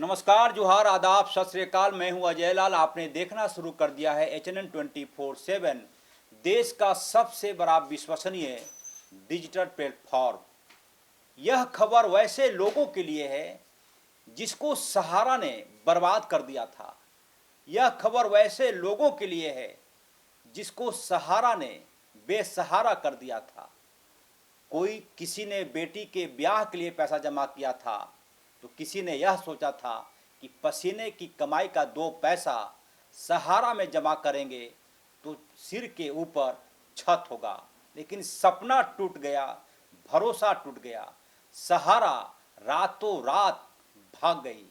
नमस्कार, जोहार, आदाब, सत श्री अकाल। मैं हूं अजय लाल। आपने देखना शुरू कर दिया है HNN 24/7, देश का सबसे बड़ा विश्वसनीय डिजिटल प्लेटफॉर्म। यह खबर वैसे लोगों के लिए है जिसको सहारा ने बर्बाद कर दिया था। यह खबर वैसे लोगों के लिए है जिसको सहारा ने बेसहारा कर दिया था। कोई किसी ने बेटी के ब्याह के लिए पैसा जमा किया था तो किसी ने यह सोचा था कि पसीने की कमाई का 2 पैसा सहारा में जमा करेंगे तो सिर के ऊपर छत होगा। लेकिन सपना टूट गया, भरोसा टूट गया। सहारा रातों रात भाग गई।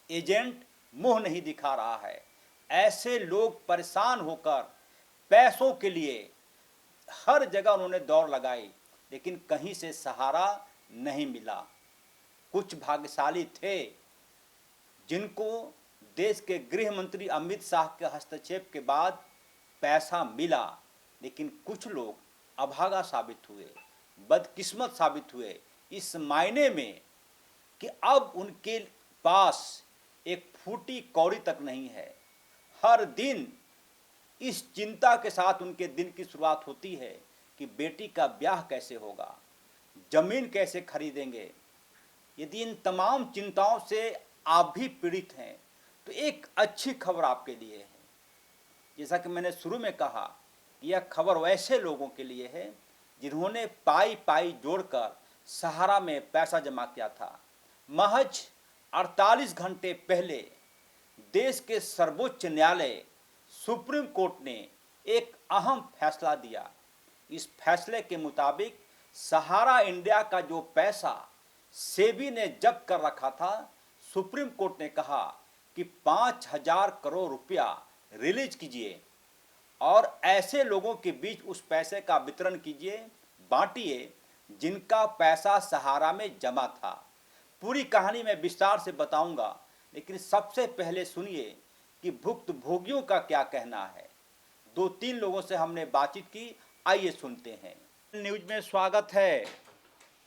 एजेंट मुंह नहीं दिखा रहा है। ऐसे लोग परेशान होकर पैसों के लिए हर जगह उन्होंने दौड़ लगाई, लेकिन कहीं से सहारा नहीं मिला। कुछ भाग्यशाली थे जिनको देश के गृह मंत्री अमित शाह के हस्तक्षेप के बाद पैसा मिला, लेकिन कुछ लोग अभागा साबित हुए, बदकिस्मत साबित हुए, इस मायने में कि अब उनके पास एक फूटी कौड़ी तक नहीं है। हर दिन इस चिंता के साथ उनके दिन की शुरुआत होती है कि बेटी का ब्याह कैसे होगा, जमीन कैसे खरीदेंगे। यदि इन तमाम चिंताओं से आप भी पीड़ित हैं तो एक अच्छी खबर आपके लिए है। जैसा कि मैंने शुरू में कहा, यह खबर वैसे लोगों के लिए है जिन्होंने पाई पाई जोड़कर सहारा में पैसा जमा किया था। महज 48 घंटे पहले देश के सर्वोच्च न्यायालय सुप्रीम कोर्ट ने एक अहम फैसला दिया। इस फैसले के मुताबिक सहारा इंडिया का जो पैसा सेबी ने जब्त कर रखा था, सुप्रीम कोर्ट ने कहा कि 5,000 करोड़ रुपया रिलीज कीजिए और ऐसे लोगों के बीच उस पैसे का वितरण कीजिए, बांटिए जिनका पैसा सहारा में जमा था। पूरी कहानी मैं विस्तार से बताऊंगा, लेकिन सबसे पहले सुनिए कि भुक्तभोगियों का क्या कहना है। 2-3 लोगों से हमने बातचीत की, आइए सुनते हैं। न्यूज में स्वागत है।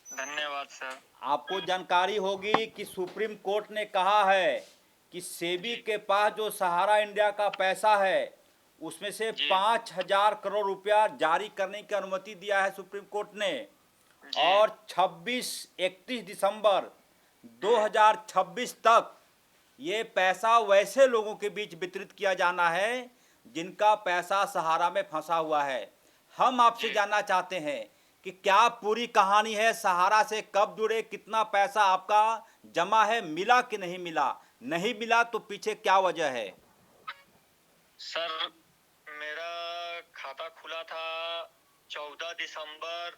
धन्यवाद सर। आपको जानकारी होगी कि सुप्रीम कोर्ट ने कहा है कि सेबी के पास जो सहारा इंडिया का पैसा है उसमें से 5,000 करोड़ रुपया जारी करने की अनुमति दिया है सुप्रीम कोर्ट ने, और 31 दिसंबर 2026 तक ये पैसा वैसे लोगों के बीच वितरित किया जाना है जिनका पैसा सहारा में फंसा हुआ है। हम आपसे जानना चाहते हैं कि क्या पूरी कहानी है, सहारा से कब जुड़े, कितना पैसा आपका जमा है, मिला कि नहीं मिला, नहीं मिला तो पीछे क्या वजह है? सर, मेरा खाता खुला था 14 दिसंबर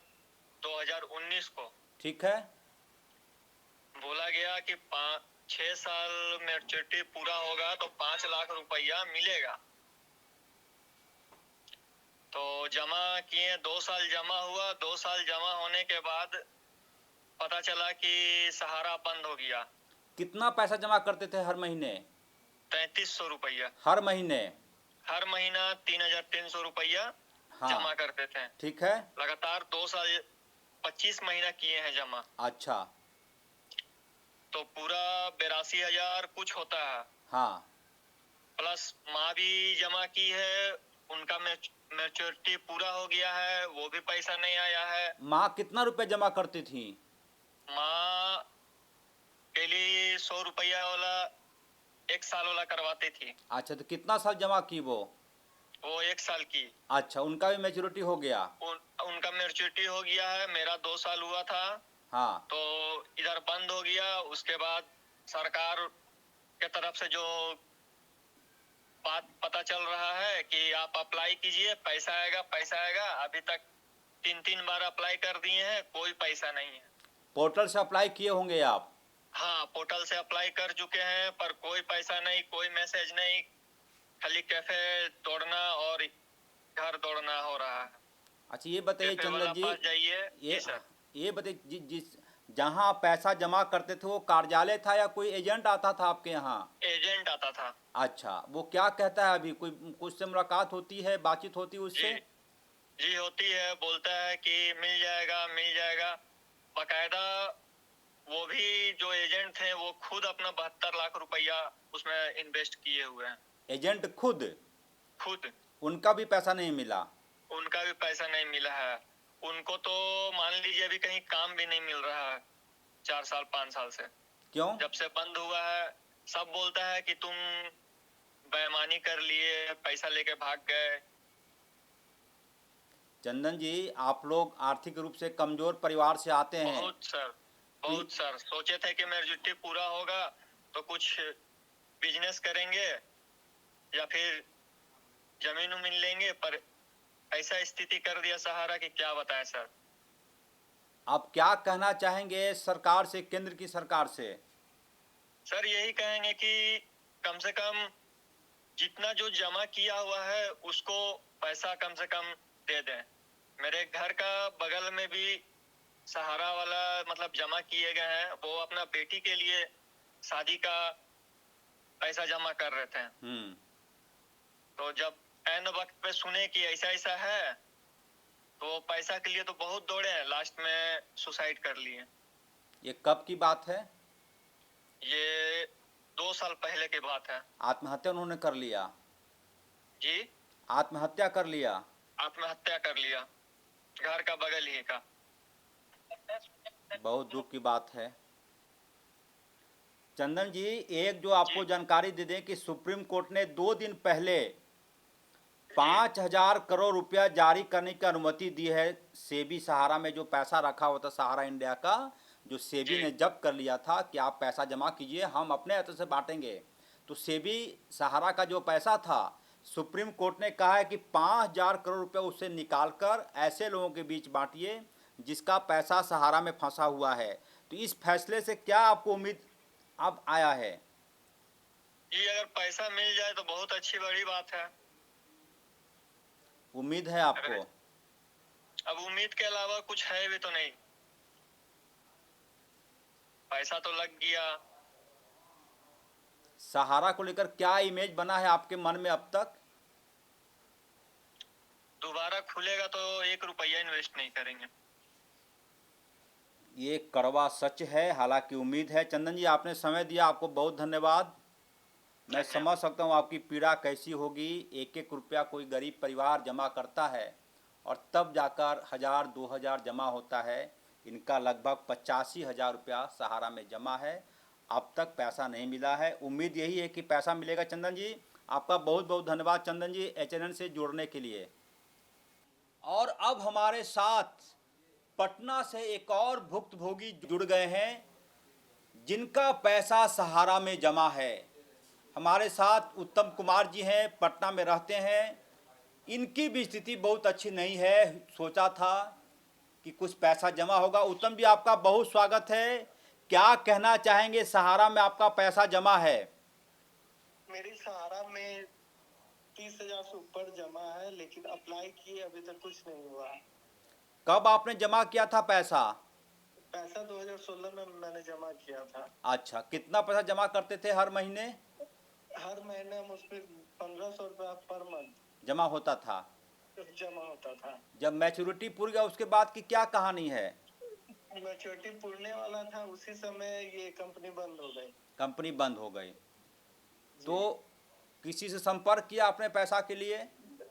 2019 को। ठीक है। बोला गया कि 6 साल मैच्योरिटी पूरा होगा तो 5 लाख रुपया मिलेगा। तो जमा किए, 2 साल जमा हुआ। 2 साल जमा होने के बाद पता चला कि सहारा बंद हो गया। कितना पैसा जमा करते थे हर महीने? 3300 रुपया हर महीने? हर महीना 3,300 रुपया हाँ, जमा करते थे। ठीक है। लगातार 2 साल 25 महीना किए हैं जमा। अच्छा। तो पूरा 82,000 कुछ होता है। हाँ। प्लस माँ भी जमा की है, उनका मैच्योरिटी पूरा हो गया है, वो भी पैसा नहीं आया है। माँ कितना रुपए जमा करती थी? माँ के लिए 100 रुपया वाला 1 साल वाला करवाती थी। अच्छा, तो कितना साल जमा की वो? 1 साल की। अच्छा, उनका भी मैच्योरिटी हो गया? उनका मैच्योरिटी हो गया है। मेरा 2 साल हुआ था। हाँ। तो इधर बंद हो गया। उसके बाद सरकार के तरफ से जो बात पता चल रहा है कि आप अप्लाई कीजिए, पैसा आएगा पैसा आएगा। अभी तक 3 बार अप्लाई कर दिए हैं, कोई पैसा नहीं है। पोर्टल से अप्लाई किए होंगे आप? हाँ, पोर्टल से अप्लाई कर चुके हैं, पर कोई पैसा नहीं, कोई मैसेज नहीं। खाली कैफे दौड़ना और घर दौड़ना हो रहा है। अच्छा, ये बताइए चंदन जी, पास जाइए। ये सर, ये बताइए, जिस जहाँ पैसा जमा करते थे वो कार्यालय था या कोई एजेंट आता था आपके यहाँ? एजेंट आता था। अच्छा, वो क्या कहता है अभी? कोई कुछ से मुलाकात होती है, बातचीत होती है उससे? जी होती है। बोलता है कि मिल जाएगा मिल जाएगा। बाकायदा वो भी जो एजेंट थे वो खुद अपना 72 लाख रुपया उसमें इन्वेस्ट किए हुए हैं। एजेंट खुद? खुद उनका भी पैसा नहीं मिला? उनका भी पैसा नहीं मिला है। उनको तो मान लीजिए अभी कहीं काम भी नहीं मिल रहा है 4 साल 5 साल से। क्यों? जब से बंद हुआ है सब बोलता है कि तुम बेईमानी कर लिए, पैसा लेके भाग गए। चंदन जी, आप लोग आर्थिक रूप से कमजोर परिवार से आते हैं। बहुत सर, बहुत सर। सोचे थे कि मेरिट पूरा होगा तो कुछ बिजनेस करेंगे या फिर जमीन उमीन लेंगे, पर ऐसा स्थिति कर दिया सहारा कि क्या बताएं सर। आप क्या कहना चाहेंगे सरकार से, केंद्र की सरकार से? सर यही कहेंगे कि कम से कम जितना जो जमा किया हुआ है उसको पैसा कम से कम दे दें। मेरे घर का बगल में भी सहारा वाला मतलब जमा किए गए हैं, वो अपना बेटी के लिए शादी का पैसा जमा कर रहे थे। तो जब एन वक्त पे सुने कि ऐसा ऐसा है तो पैसा के लिए तो बहुत दौड़े हैं, लास्ट में सुसाइड कर लिए। ये कब की बात है? ये 2 साल पहले की बात है। आत्महत्या उन्होंने कर लिया? जी, आत्महत्या कर लिया? आत्महत्या कर लिया, घर का बगल ही का। बहुत दुख की बात है। चंदन जी, एक जो आपको जानकारी दे दें कि सुप्रीम कोर्ट ने 2 दिन पहले 5,000 करोड़ रुपया जारी करने की अनुमति दी है। सेबी सहारा में जो पैसा रखा हुआ था सहारा इंडिया का, जो सेबी ने जब्त कर लिया था कि आप पैसा जमा कीजिए, हम अपने हाथों से बांटेंगे। तो सेबी सहारा का जो पैसा था, सुप्रीम कोर्ट ने कहा है कि 5,000 करोड़ रुपया उससे निकालकर ऐसे लोगों के बीच बांटिए जिसका पैसा सहारा में फंसा हुआ है। तो इस फैसले से क्या आपको उम्मीद अब आया है? जी, अगर पैसा मिल जाए तो बहुत अच्छी बड़ी बात है। उम्मीद है आपको? अब उम्मीद के अलावा कुछ है भी तो नहीं, पैसा तो लग गया। सहारा को लेकर क्या इमेज बना है आपके मन में अब तक? दोबारा खुलेगा तो 1 रुपया इन्वेस्ट नहीं करेंगे। ये कड़वा सच है, हालांकि उम्मीद है। चंदन जी, आपने समय दिया, आपको बहुत धन्यवाद। मैं समझ सकता हूँ आपकी पीड़ा कैसी होगी। 1-1 रुपया कोई गरीब परिवार जमा करता है और तब जाकर 1,000-2,000 जमा होता है। इनका लगभग 85,000 रुपया सहारा में जमा है, अब तक पैसा नहीं मिला है। उम्मीद यही है कि पैसा मिलेगा। चंदन जी, आपका बहुत बहुत धन्यवाद चंदन जी, एचएनएन से जुड़ने के लिए। और अब हमारे साथ पटना से एक और भुक्तभोगी जुड़ गए हैं जिनका पैसा सहारा में जमा है। हमारे साथ उत्तम कुमार जी हैं, पटना में रहते हैं। इनकी भी स्थिति बहुत अच्छी नहीं है। सोचा था कि कुछ पैसा जमा होगा। उत्तम जी, आपका बहुत स्वागत है। क्या कहना चाहेंगे? सहारा में आपका पैसा जमा है। मेरी सहारा में 30,000 से ऊपर जमा है, लेकिन अप्लाई किए अभी तक कुछ नहीं हुआ। कब आपने जमा किया था पैसा? पैसा 2016 में मैंने जमा किया था। अच्छा, कितना पैसा जमा करते थे हर महीने? हर महीने हम उसमें 1,500 रुपया पर मंथ जमा होता था। जमा होता था। जब मैच्योरिटी पूर गया उसके बाद की क्या कहानी है? मैच्योरिटी पूरने वाला था, उसी समय ये कंपनी बंद हो गई। कंपनी बंद हो गई। तो किसी से संपर्क किया आपने पैसा के लिए?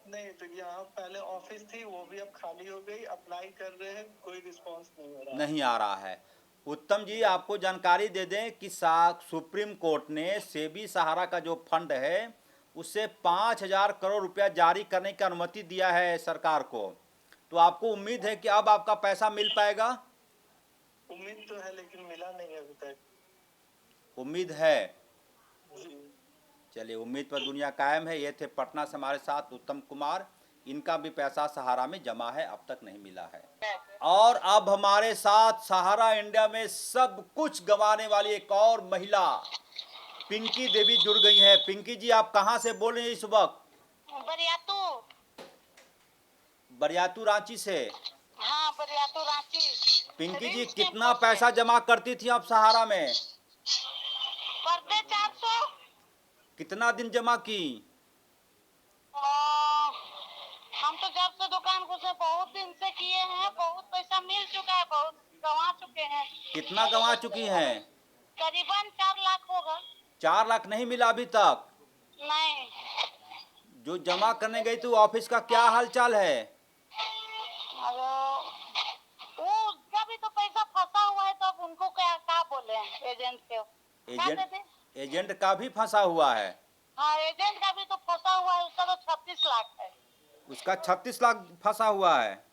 नहीं, तो यहाँ पहले ऑफिस थी, वो भी अब खाली हो गई। अप्लाई कर रहे हैं, कोई रिस्पांस नहीं हो रहा। नहीं आ रहा है। उत्तम जी, आपको जानकारी दे दें कि सुप्रीम कोर्ट ने सेबी सहारा का जो फंड है उससे 5,000 करोड़ रुपया जारी करने की अनुमति दिया है सरकार को। तो आपको उम्मीद है कि अब आपका पैसा मिल पाएगा? उम्मीद तो है, लेकिन मिला नहीं अभी तक। उम्मीद है। जी। चलिए, उम्मीद पर दुनिया कायम है। ये थे पटना से हमारे साथ उत्तम कुमार। इनका भी पैसा सहारा में जमा है, अब तक नहीं मिला है। और अब हमारे साथ सहारा इंडिया में सब कुछ गंवाने वाली एक और महिला पिंकी देवी जुड़ गई है। पिंकी जी, आप कहां से बोल रही हैं इस वक्त? बरियातू रांची से। हाँ, बरियातू रांची। पिंकी जी, कितना पैसा जमा करती थी आप सहारा में? Per day 400। कितना दिन जमा की? हम तो जब से दुकान घुसे बहुत दिन से किए हैं, बहुत पैसा मिल चुका है, बहुत गंवा चुके चुके हैं। कितना गंवा चुकी हैं? करीबन 4 लाख होगा। 4 लाख नहीं मिला अभी तक? नहीं, जो जमा करने गई थी ऑफिस का क्या हाल चाल है? अरे वो जब तो पैसा फंसा हुआ है, तो अब उनको क्या बोले एजेंट के क्या एजेंट देते? एजेंट का भी फंसा हुआ है। हाँ, एजेंट का भी तो फंसा हुआ है, उसका तो 36 लाख है। उसका 36 लाख फंसा हुआ है।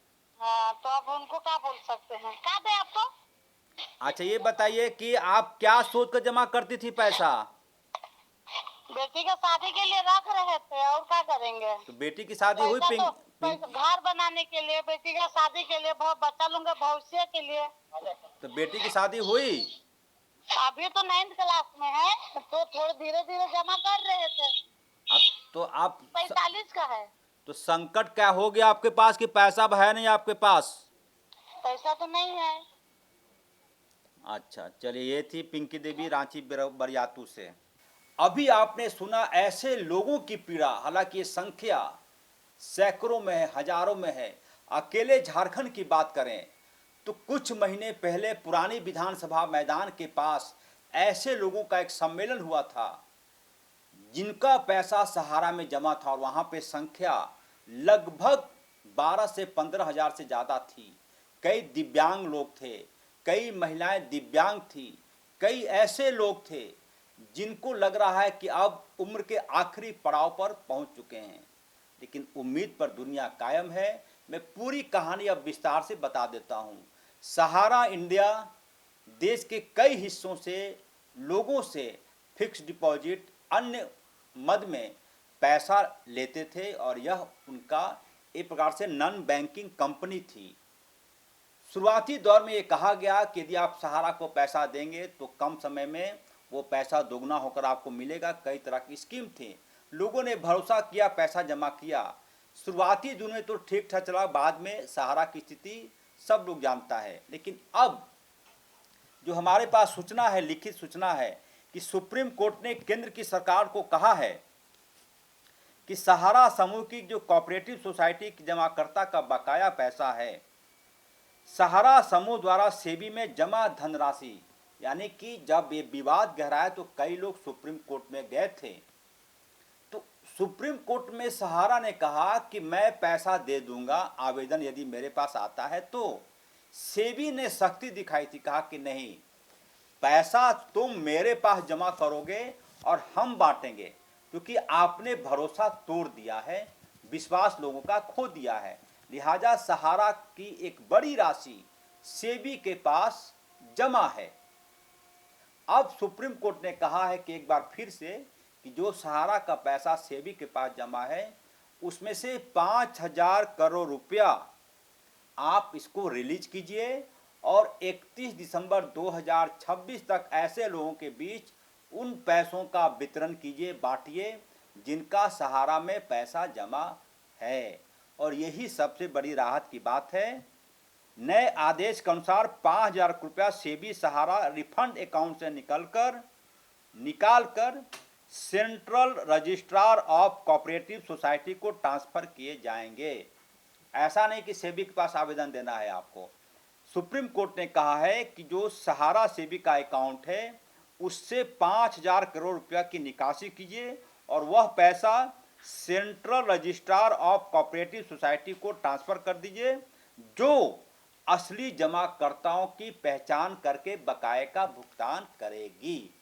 हाँ, तो अब उनको क्या बोल सकते हैं? क्या दे आपको? अच्छा ये बताइए कि आप क्या सोच कर जमा करती थी पैसा? बेटी का शादी के लिए रख रहे थे, और क्या करेंगे? तो बेटी की शादी हुई पैसा तो घर बनाने के लिए, बेटी का शादी के लिए, बच्चा लोगों के भविष्य के लिए। तो बेटी की शादी हुई? अभी तो 9th क्लास में है, तो थोड़े धीरे धीरे जमा कर रहे थे। अब तो आप 45 का है। तो संकट क्या हो गया आपके पास कि पैसा अब है नहीं आपके पास? पैसा तो नहीं है। अच्छा चलिए, ये थी पिंकी देवी रांची बरियातू से। अभी आपने सुना ऐसे लोगों की पीड़ा, हालांकि ये संख्या सैकड़ों में है, हजारों में है। अकेले झारखंड की बात करें तो कुछ महीने पहले पुरानी विधानसभा मैदान के पास ऐसे लोगों का एक सम्मेलन हुआ था जिनका पैसा सहारा में जमा था, और वहाँ पे संख्या लगभग 12 से 15 हजार से ज़्यादा थी। कई दिव्यांग लोग थे, कई महिलाएं दिव्यांग थी, कई ऐसे लोग थे जिनको लग रहा है कि अब उम्र के आखिरी पड़ाव पर पहुंच चुके हैं, लेकिन उम्मीद पर दुनिया कायम है। मैं पूरी कहानी अब विस्तार से बता देता हूं। सहारा इंडिया देश के कई हिस्सों से लोगों से फिक्स डिपॉजिट अन्य मद में पैसा लेते थे, और यह उनका एक प्रकार से नॉन बैंकिंग कंपनी थी। शुरुआती दौर में ये कहा गया कि यदि आप सहारा को पैसा देंगे तो कम समय में वो पैसा दोगुना होकर आपको मिलेगा। कई तरह की स्कीम थी, लोगों ने भरोसा किया, पैसा जमा किया। शुरुआती दिनों में तो ठीक ठाक चला, बाद में सहारा की स्थिति सब लोग जानता है। लेकिन अब जो हमारे पास सूचना है, लिखित सूचना है कि सुप्रीम कोर्ट ने केंद्र की सरकार को कहा है कि सहारा समूह की जो कोऑपरेटिव सोसाइटी की जमाकर्ता का बकाया पैसा है, सहारा समूह द्वारा सेबी में जमा धनराशि, यानी कि जब ये विवाद गहराया तो कई लोग सुप्रीम कोर्ट में गए थे, तो सुप्रीम कोर्ट में सहारा ने कहा कि मैं पैसा दे दूंगा, आवेदन यदि मेरे पास आता है तो। सेबी ने सख्ती दिखाई थी, कहा कि नहीं, पैसा तुम मेरे पास जमा करोगे और हम बांटेंगे, क्योंकि आपने भरोसा तोड़ दिया है, विश्वास लोगों का खो दिया है। लिहाजा सहारा की एक बड़ी राशि सेबी के पास जमा है। अब सुप्रीम कोर्ट ने कहा है कि एक बार फिर से कि जो सहारा का पैसा सेबी के पास जमा है उसमें से 5,000 करोड़ रुपया आप इसको रिलीज कीजिए, और 31 दिसंबर 2026 तक ऐसे लोगों के बीच उन पैसों का वितरण कीजिए, बांटिए जिनका सहारा में पैसा जमा है। और यही सबसे बड़ी राहत की बात है। नए आदेश के अनुसार 5,000 रुपया सेबी सहारा रिफंड अकाउंट से निकालकर central registrar of cooperative society को ट्रांसफर किए जाएंगे। ऐसा नहीं कि सेबी के पास आवेदन देना है आपको। सुप्रीम कोर्ट ने कहा है कि जो सहारा सेबी का अकाउंट है उससे 5,000 करोड़ रुपया की निकासी कीजिए, और वह पैसा central registrar of cooperative society को ट्रांसफर कर दीजिए, जो असली जमाकर्ताओं की पहचान करके बकाये का भुगतान करेगी।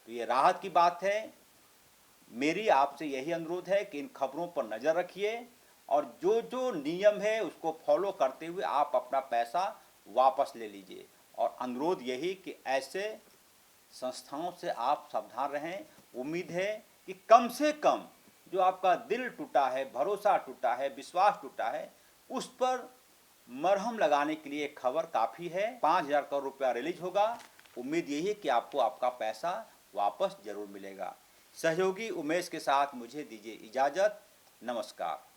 तो ये राहत की बात है। मेरी आपसे यही अनुरोध है कि इन खबरों पर नज़र रखिए, और जो जो नियम है उसको फॉलो करते हुए आप अपना पैसा वापस ले लीजिए। और अनुरोध यही कि ऐसे संस्थाओं से आप सावधान रहें। उम्मीद है कि कम से कम जो आपका दिल टूटा है, भरोसा टूटा है, विश्वास टूटा है, उस पर मरहम लगाने के लिए खबर काफ़ी है। 5,000 करोड़ रुपया रिलीज होगा। उम्मीद यही है कि आपको आपका पैसा वापस जरूर मिलेगा। सहयोगी उमेश के साथ मुझे दीजिए इजाज़त। नमस्कार।